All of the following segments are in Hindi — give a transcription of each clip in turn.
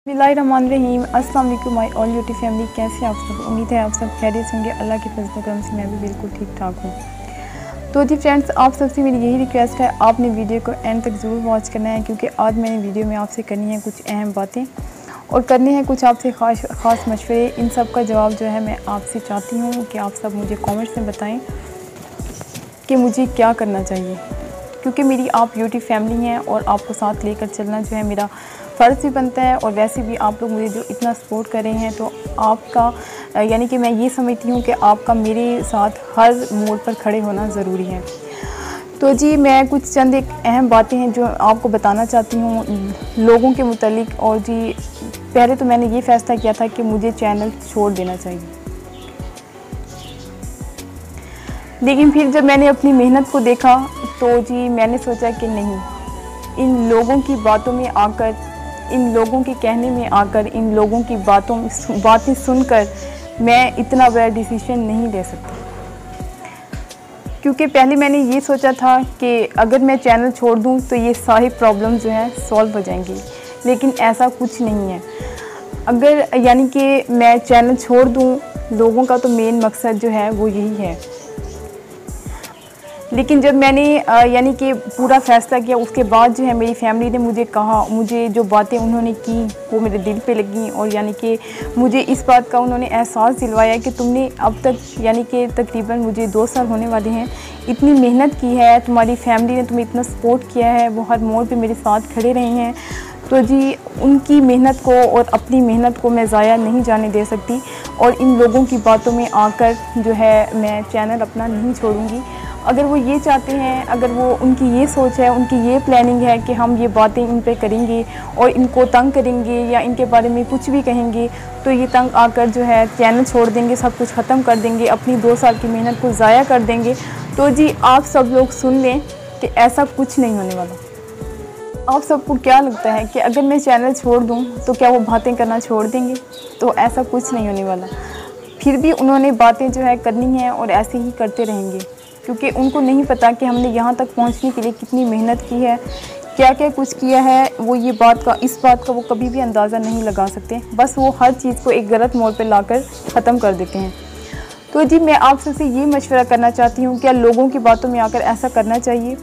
बिस्मिल्लाहिर्रहमानिर्रहीम। अस्सलाम वालेकुम माय ऑल यूट्यूब फैमिली, कैसे आप सब? उम्मीद है आप सब खैरियत होंगे। अल्लाह के फजल करम से मैं भी बिल्कुल ठीक ठाक हूँ। तो जी फ्रेंड्स, आप सबसे मेरी यही रिक्वेस्ट है, आपने वीडियो को एंड तक ज़रूर वॉच करना है, क्योंकि आज मैंने वीडियो में आपसे करनी है कुछ अहम बातें और करने हैं कुछ आपसे ख़ास मशवरे। इन सब का जवाब जो है मैं आपसे चाहती हूँ कि आप सब मुझे कॉमेंट्स में बताएँ कि मुझे क्या करना चाहिए, क्योंकि मेरी आप यूट्यूब फैमिली हैं और आपको साथ लेकर चलना जो है मेरा फ़र्ज़ भी बनता है। और वैसे भी आप लोग मुझे जो इतना सपोर्ट कर रहे हैं, तो आपका यानी कि मैं ये समझती हूँ कि आपका मेरे साथ हर मोड़ पर खड़े होना ज़रूरी है। तो जी मैं कुछ चंद एक अहम बातें हैं जो आपको बताना चाहती हूँ लोगों के मुतालिक। और जी पहले तो मैंने ये फ़ैसला किया था कि मुझे चैनल छोड़ देना चाहिए, लेकिन फिर जब मैंने अपनी मेहनत को देखा तो जी मैंने सोचा कि नहीं, इन लोगों की बातों में आकर, इन लोगों के कहने में आकर, इन लोगों की बातें सुनकर मैं इतना बड़ा डिसीजन नहीं ले सकती। क्योंकि पहले मैंने ये सोचा था कि अगर मैं चैनल छोड़ दूं तो ये सारी प्रॉब्लम जो हैं सॉल्व हो जाएंगी, लेकिन ऐसा कुछ नहीं है। अगर यानी कि मैं चैनल छोड़ दूं, लोगों का तो मेन मकसद जो है वो यही है। लेकिन जब मैंने यानी कि पूरा फ़ैसला किया, उसके बाद जो है मेरी फैमिली ने मुझे कहा, मुझे जो बातें उन्होंने की वो मेरे दिल पे लगी। और यानी कि मुझे इस बात का उन्होंने एहसास दिलवाया कि तुमने अब तक यानी कि तकरीबन मुझे 2 साल होने वाले हैं, इतनी मेहनत की है, तुम्हारी फैमिली ने तुम्हें इतना सपोर्ट किया है, वो हर मोड़ पे मेरे साथ खड़े रहे हैं। तो जी उनकी मेहनत को और अपनी मेहनत को मैं ज़ाया नहीं जाने दे सकती, और इन लोगों की बातों में आकर जो है मैं चैनल अपना नहीं छोड़ूंगी। अगर वो ये चाहते हैं, अगर वो उनकी ये सोच है, उनकी ये प्लानिंग है कि हम ये बातें इन पे करेंगे और इनको तंग करेंगे या इनके बारे में कुछ भी कहेंगे, तो ये तंग आकर जो है चैनल छोड़ देंगे, सब कुछ ख़त्म कर देंगे, अपनी 2 साल की मेहनत को ज़ाया कर देंगे। तो जी आप सब लोग सुन लें कि ऐसा कुछ नहीं होने वाला। आप सबको क्या लगता है कि अगर मैं चैनल छोड़ दूँ तो क्या वो बातें करना छोड़ देंगे? तो ऐसा कुछ नहीं होने वाला। फिर भी उन्होंने बातें जो है करनी है और ऐसे ही करते रहेंगे, क्योंकि उनको नहीं पता कि हमने यहाँ तक पहुँचने के लिए कितनी मेहनत की है, क्या क्या कुछ किया है। वो ये इस बात का वो कभी भी अंदाज़ा नहीं लगा सकते। बस वो हर चीज़ को एक गलत मोड़ पे लाकर ख़त्म कर देते हैं। तो जी मैं आप सबसे ये मशवरा करना चाहती हूँ, क्या लोगों की बातों में आकर ऐसा करना चाहिए?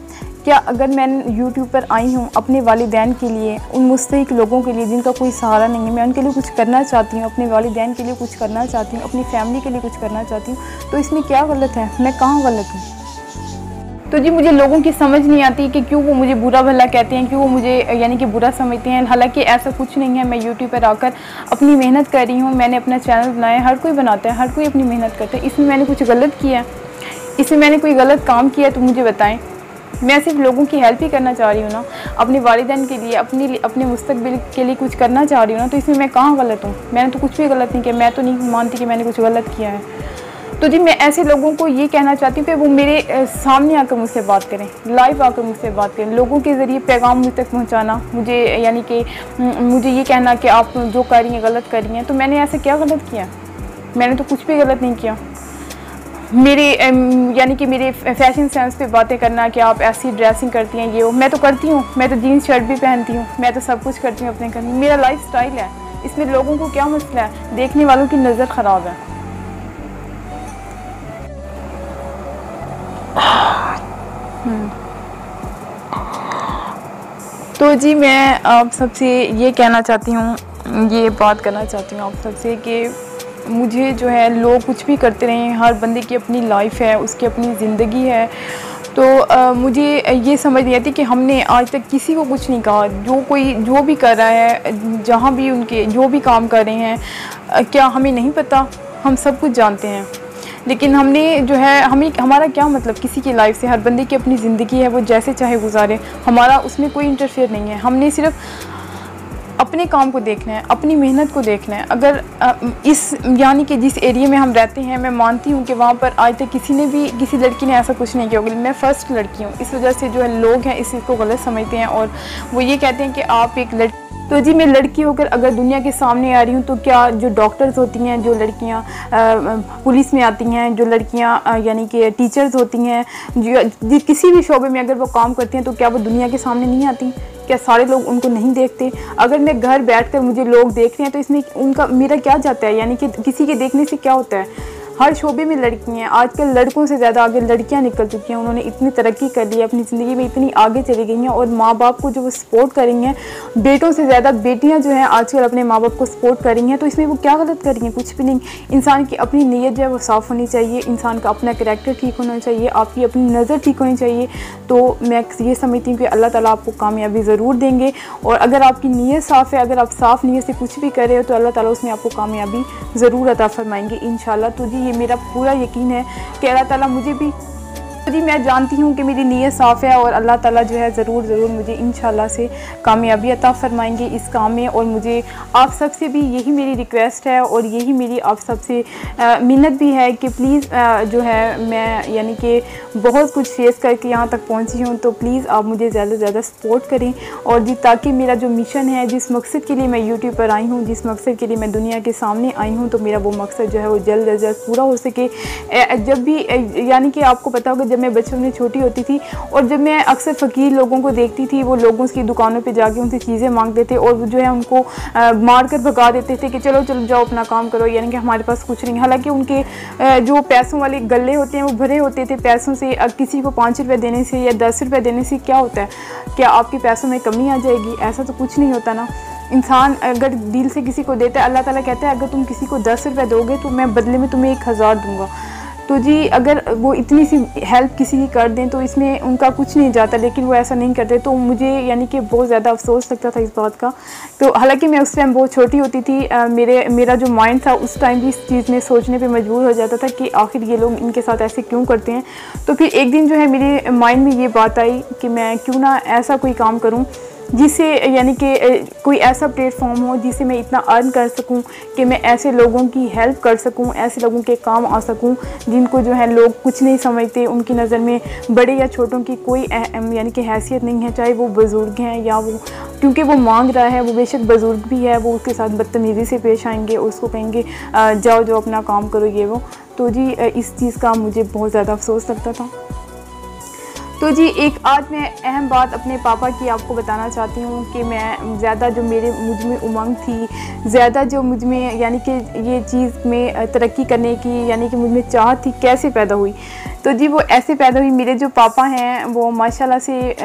क्या अगर मैं यूट्यूब पर आई हूँ अपने वालिदैन के लिए, उन मुस्तहिक लोगों के लिए जिनका कोई सहारा नहीं है, मैं उनके लिए कुछ करना चाहती हूँ, अपने वालिदैन के लिए कुछ करना चाहती हूँ, अपनी फैमिली के लिए कुछ करना चाहती हूँ, तो इसमें क्या गलत है? मैं कहाँ गलत हूँ? तो जी मुझे लोगों की समझ नहीं आती कि क्यों वो मुझे बुरा भला कहते हैं, क्यों वो मुझे यानी कि बुरा समझते हैं। हालांकि ऐसा कुछ नहीं है। मैं यूट्यूब पर आकर अपनी मेहनत कर रही हूँ, मैंने अपना चैनल बनाया, हर कोई बनाता है, हर कोई अपनी मेहनत करता है। इसमें मैंने कुछ गलत किया, इसमें मैंने कोई गलत काम किया तो मुझे बताएं। मैं सिर्फ लोगों की हेल्प ही करना चाह रही हूँ ना, अपने वालिदैन के लिए, अपने मुस्तकबिल के लिए कुछ करना चाह रही हूँ ना, तो इसमें मैं कहाँ गलत हूँ? मैंने तो कुछ भी गलत नहीं किया, मैं तो नहीं मानती कि मैंने कुछ गलत किया है। तो जी मैं ऐसे लोगों को ये कहना चाहती हूँ कि वो मेरे सामने आकर मुझसे बात करें, लाइव आकर मुझसे बात करें, लोगों के ज़रिए पैगाम मुझ तक पहुँचाना, मुझे यानी कि मुझे ये कहना कि आप जो कर रही हैं गलत कर रही हैं। तो मैंने ऐसे क्या गलत किया? मैंने तो कुछ भी गलत नहीं किया। मेरे यानी कि मेरे फैशन सेंस पे बातें करना कि आप ऐसी ड्रेसिंग करती हैं, ये वो, मैं तो करती हूँ, मैं तो जीन्स शर्ट भी पहनती हूँ, मैं तो सब कुछ करती हूँ अपने घर में, मेरा लाइफ स्टाइल है। इसमें लोगों को क्या मसला है? देखने वालों की नज़र ख़राब है। तो जी मैं आप सबसे ये कहना चाहती हूँ, ये बात करना चाहती हूँ आप सबसे कि मुझे जो है लोग कुछ भी करते रहें, हर बंदे की अपनी लाइफ है, उसकी अपनी ज़िंदगी है। तो मुझे ये समझ नहीं आती कि हमने आज तक किसी को कुछ नहीं कहा। जो भी कर रहा है, जहाँ भी उनके जो भी काम कर रहे हैं, क्या हमें नहीं पता? हम सब कुछ जानते हैं, लेकिन हमने जो है हमारा क्या मतलब किसी की लाइफ से? हर बंदे की अपनी ज़िंदगी है, वो जैसे चाहे गुजारे, हमारा उसमें कोई इंटरफेयर नहीं है। हमने सिर्फ अपने काम को देखना है, अपनी मेहनत को देखना है। अगर इस यानी कि जिस एरिया में हम रहते हैं, मैं मानती हूँ कि वहाँ पर आज तक किसी लड़की ने ऐसा कुछ नहीं किया होगा। मैं फ़र्स्ट लड़की हूँ, इस वजह से जो है लोग हैं इस चीज़ को गलत समझते हैं और वो ये कहते हैं कि आप एक तो जी मैं लड़की होकर अगर दुनिया के सामने आ रही हूँ तो क्या जो डॉक्टर्स होती हैं, जो लड़कियाँ पुलिस में आती हैं, जो लड़कियाँ यानी कि टीचर्स होती हैं, जो किसी भी शोबे में अगर वो काम करती हैं तो क्या वो दुनिया के सामने नहीं आती? क्या सारे लोग उनको नहीं देखते? अगर मैं घर बैठकर मुझे लोग देख रहे हैं तो इसमें उनका मेरा क्या जाता है? यानी कि किसी के देखने से क्या होता है? हर शोबे में लड़की हैं। आजकल लड़कों से ज़्यादा आगे लड़कियां निकल चुकी हैं। उन्होंने इतनी तरक्की कर ली है, अपनी ज़िंदगी में इतनी आगे चली गई हैं और माँ बाप को जो वो सपोर्ट कर रही हैं, बेटों से ज़्यादा बेटियां जो हैं आजकल अपने माँ बाप को सपोर्ट कर रही हैं। तो इसमें वो क्या गलत कर रही हैं? कुछ भी नहीं। इंसान की अपनी नीयत जो है वो साफ़ होनी चाहिए, इंसान का अपना करैक्टर ठीक होना चाहिए, आपकी अपनी नज़र ठीक होनी चाहिए। तो मैं ये समझती हूँ कि अल्लाह ताला आपको कामयाबी ज़रूर देंगे। और अगर आपकी नीयत साफ़ है, अगर आप साफ़ नीयत से कुछ भी कर रहे हो तो अल्लाह ताला उसमें आपको कामयाबी ज़रूर अता फरमाएंगे इंशाल्लाह। तो जी ये मेरा पूरा यकीन है कि अल्लाह ताला मुझे भी, जी मैं जानती हूँ कि मेरी नीयत साफ़ है और अल्लाह ताला जो है ज़रूर मुझे इंशाल्लाह से कामयाबी अता फरमाएंगे इस काम में। और मुझे आप सब से भी यही मेरी रिक्वेस्ट है और यही मेरी आप सब से मिन्नत भी है कि प्लीज़ जो है मैं यानी कि बहुत कुछ फेस करके यहाँ तक पहुँची हूँ, तो प्लीज़ आप मुझे ज़्यादा से ज़्यादा सपोर्ट करें। और जी ताकि मेरा जो मिशन है, जिस मकसद के लिए मैं यूट्यूब पर आई हूँ, जिस मकसद के लिए मैं दुनिया के सामने आई हूँ, तो मेरा वो मकसद जो है वो जल्द अज जल्द पूरा हो सके। जब भी यानी कि आपको पता होगा, जब मैं बचपन में छोटी होती थी और जब मैं अक्सर फ़कीर लोगों को देखती थी, वो लोगों की दुकानों पे जाके उनसे चीज़ें मांगते थे और जो है उनको मार कर भगा देते थे कि चलो चलो जाओ अपना काम करो, यानी कि हमारे पास कुछ नहीं। हालांकि उनके जो पैसों वाले गल्ले होते हैं वो भरे होते थे पैसों से। किसी को 5 रुपये देने से या 10 रुपये देने से क्या होता है? क्या आपके पैसों में कमी आ जाएगी? ऐसा तो कुछ नहीं होता ना। इंसान अगर दिल से किसी को देता है, अल्लाह ताला कहता है अगर तुम किसी को 10 रुपये दोगे तो मैं बदले में तुम्हें 1000 दूंगा। तो जी अगर वो इतनी सी हेल्प किसी की कर दें तो इसमें उनका कुछ नहीं जाता, लेकिन वो ऐसा नहीं करते। तो मुझे यानी कि बहुत ज़्यादा अफसोस लगता था इस बात का। तो हालांकि मैं उस टाइम बहुत छोटी होती थी, मेरा जो माइंड था उस टाइम भी इस चीज़ में सोचने पे मजबूर हो जाता था कि आखिर ये लोग इनके साथ ऐसे क्यों करते हैं। तो फिर एक दिन जो है मेरे माइंड में ये बात आई कि मैं क्यों ना ऐसा कोई काम करूँ जिससे यानी कि कोई ऐसा प्लेटफॉर्म हो जिससे मैं इतना अर्न कर सकूं कि मैं ऐसे लोगों की हेल्प कर सकूं, ऐसे लोगों के काम आ सकूं जिनको जो है लोग कुछ नहीं समझते, उनकी नज़र में बड़े या छोटों की कोई यानी कि हैसियत नहीं है, चाहे वो बुज़ुर्ग हैं या वो, क्योंकि वो मांग रहा है, वो बेशक बुज़ुर्ग भी है, वो उसके साथ बदतमीज़ी से पेश आएंगे और उसको कहेंगे जाओ जाओ अपना काम करो ये वो। तो जी इस चीज़ का मुझे बहुत ज़्यादा अफसोस लगता था। तो जी एक आज मैं अहम बात अपने पापा की आपको बताना चाहती हूँ कि मैं ज़्यादा जो मुझ में उमंग थी, ज़्यादा जो मुझ में यानी कि ये चीज़ में तरक्की करने की यानी कि मुझ में चाहत थी, कैसे पैदा हुई। तो जी वो ऐसे पैदा हुई, मेरे जो पापा हैं वो माशाल्लाह से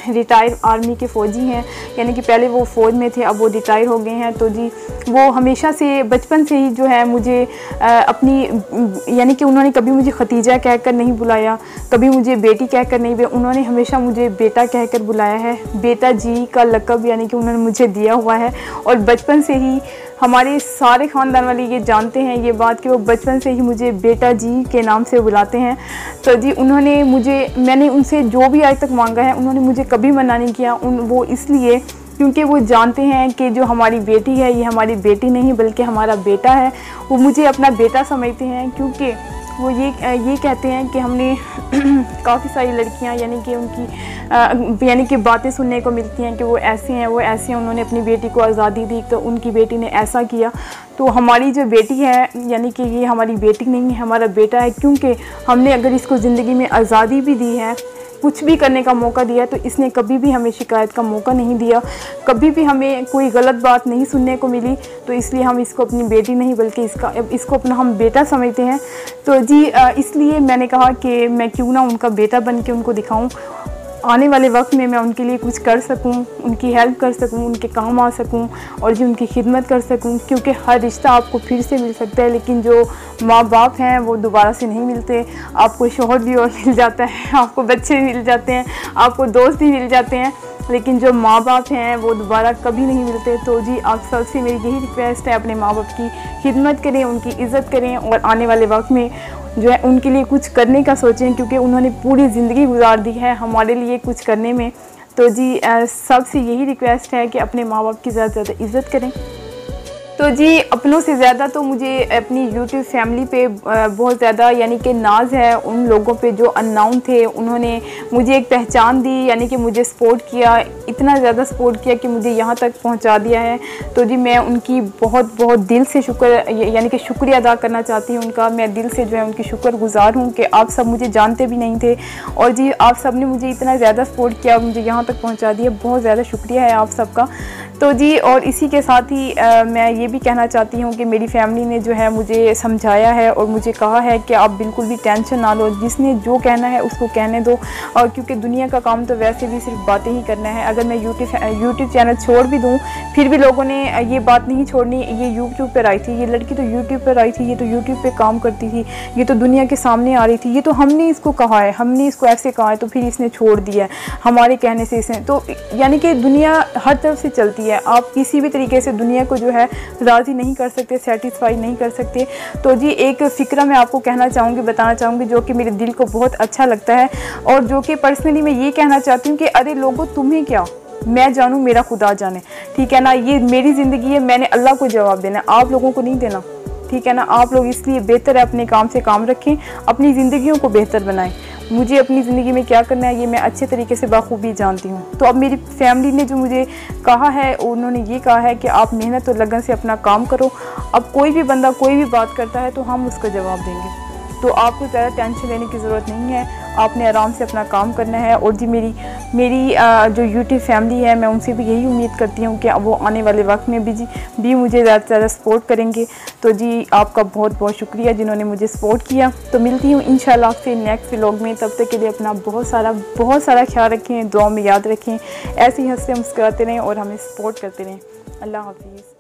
रिटायर आर्मी के फ़ौजी हैं, यानी कि पहले वो फ़ौज में थे, अब वो रिटायर हो गए हैं। तो जी वो हमेशा से बचपन से ही जो है मुझे अपनी यानी कि उन्होंने कभी मुझे खतीजा कहकर नहीं बुलाया, कभी मुझे बेटी कहकर नहीं, उन्होंने हमेशा मुझे बेटा कहकर बुलाया है। बेटा जी का लक़ब यानी कि उन्होंने मुझे दिया हुआ है। और बचपन से ही हमारे सारे ख़ानदान वाले ये जानते हैं ये बात कि वो बचपन से ही मुझे बेटा जी के नाम से बुलाते हैं। तो जी उन्होंने मैंने उनसे जो भी आज तक मांगा है उन्होंने मुझे कभी मना नहीं किया। वो इसलिए क्योंकि वो जानते हैं कि जो हमारी बेटी है ये हमारी बेटी नहीं बल्कि हमारा बेटा है। वो मुझे अपना बेटा समझते हैं, क्योंकि वो ये कहते हैं कि हमने काफ़ी सारी लड़कियां यानी कि उनकी यानी कि बातें सुनने को मिलती हैं कि वो ऐसे हैं वो ऐसे हैं, उन्होंने अपनी बेटी को आज़ादी दी तो उनकी बेटी ने ऐसा किया। तो हमारी जो बेटी है यानी कि ये हमारी बेटी नहीं है, हमारा बेटा है, क्योंकि हमने अगर इसको ज़िंदगी में आज़ादी भी दी है, कुछ भी करने का मौका दिया, तो इसने कभी भी हमें शिकायत का मौका नहीं दिया, कभी भी हमें कोई गलत बात नहीं सुनने को मिली। तो इसलिए हम इसको अपनी बेटी नहीं बल्कि इसको अपना हम बेटा समझते हैं। तो जी इसलिए मैंने कहा कि मैं क्यों ना उनका बेटा बन के उनको दिखाऊं, आने वाले वक्त में मैं उनके लिए कुछ कर सकूं, उनकी हेल्प कर सकूं, उनके काम आ सकूं और जो उनकी खिदमत कर सकूं। क्योंकि हर रिश्ता आपको फिर से मिल सकता है, लेकिन जो माँ बाप हैं वो दोबारा से नहीं मिलते। आपको शौहर भी और मिल जाता है, आपको बच्चे भी मिल जाते हैं, आपको दोस्त भी मिल जाते हैं, लेकिन जो माँ बाप हैं वो दोबारा कभी नहीं मिलते। तो जी आप सबसे मेरी यही रिक्वेस्ट है, अपने माँ बाप की खिदमत करें, उनकी इज़्ज़त करें और आने वाले वक्त में जो है उनके लिए कुछ करने का सोचें, क्योंकि उन्होंने पूरी ज़िंदगी गुजार दी है हमारे लिए कुछ करने में। तो जी सबसे यही रिक्वेस्ट है कि अपने माँ बाप की ज़्यादा से ज़्यादा इज़्ज़त करें। तो जी अपनों से ज़्यादा तो मुझे अपनी यूट्यूब फैमिली पे बहुत ज़्यादा यानी कि नाज है। उन लोगों पे जो अननाउन थे, उन्होंने मुझे एक पहचान दी, यानी कि मुझे सपोर्ट किया, इतना ज़्यादा सपोर्ट किया कि मुझे यहाँ तक पहुँचा दिया है। तो जी मैं उनकी बहुत बहुत दिल से यानी कि शुक्रिया अदा करना चाहती हूँ उनका। मैं दिल से जो है उनकी शुक्रगुजार हूँ कि आप सब मुझे जानते भी नहीं थे और जी आप सब ने मुझे इतना ज़्यादा सपोर्ट किया, मुझे यहाँ तक पहुँचा दिया। बहुत ज़्यादा शुक्रिया है आप सबका। तो जी और इसी के साथ ही मैं ये भी कहना चाहती हूँ कि मेरी फैमिली ने जो है मुझे समझाया है और मुझे कहा है कि आप बिल्कुल भी टेंशन ना लो, जिसने जो कहना है उसको कहने दो। और क्योंकि दुनिया का काम तो वैसे भी सिर्फ बातें ही करना है। अगर मैं यूट्यूब चैनल छोड़ भी दूँ फिर भी लोगों ने ये बात नहीं छोड़नी, ये यूट्यूब पर आई थी, ये लड़की तो यूट्यूब पर आई थी, ये तो यूट्यूब पर काम करती थी, ये तो दुनिया के सामने आ रही थी, ये तो हमने इसको कहा है, हमने इसको ऐसे कहा है तो फिर इसने छोड़ दिया हमारे कहने से इसने। तो यानी कि दुनिया हर तरफ से चलती है, आप किसी भी तरीके से दुनिया को जो है राज़ी नहीं कर सकते, सेटिस्फाई नहीं कर सकते। तो जी एक फ़िक्रा मैं आपको कहना चाहूँगी, बताना चाहूँगी जो कि मेरे दिल को बहुत अच्छा लगता है और जो कि पर्सनली मैं ये कहना चाहती हूँ कि अरे लोगों तुम्हें क्या, मैं जानूँ मेरा खुदा जाने, ठीक है ना। ये मेरी ज़िंदगी है, मैंने अल्लाह को जवाब देना है, आप लोगों को नहीं देना, ठीक है ना। आप लोग इसलिए बेहतर है अपने काम से काम रखें, अपनी ज़िंदगियों को बेहतर बनाएं। मुझे अपनी ज़िंदगी में क्या करना है ये मैं अच्छे तरीके से बाखूबी जानती हूँ। तो अब मेरी फैमिली ने जो मुझे कहा है, उन्होंने ये कहा है कि आप मेहनत और लगन से अपना काम करो। अब कोई भी बंदा कोई भी बात करता है तो हम उसका जवाब देंगे, तो आपको ज़्यादा टेंशन लेने की ज़रूरत नहीं है, आपने आराम से अपना काम करना है। और जी मेरी जो यूट्यूब फैमिली है, मैं उनसे भी यही उम्मीद करती हूँ कि अब वो आने वाले वक्त में भी मुझे ज़्यादा से ज़्यादा सपोर्ट करेंगे। तो जी आपका बहुत बहुत शुक्रिया जिन्होंने मुझे सपोर्ट किया। तो मिलती हूँ इंशाल्लाह आपसे नेक्स्ट व्लॉग में, तब तक के लिए अपना बहुत सारा ख्याल रखें, दुआ में याद रखें, ऐसे ही हंसते मुस्कुराते रहें और हमें सपोर्ट करते रहें। अल्लाह हाफिज़।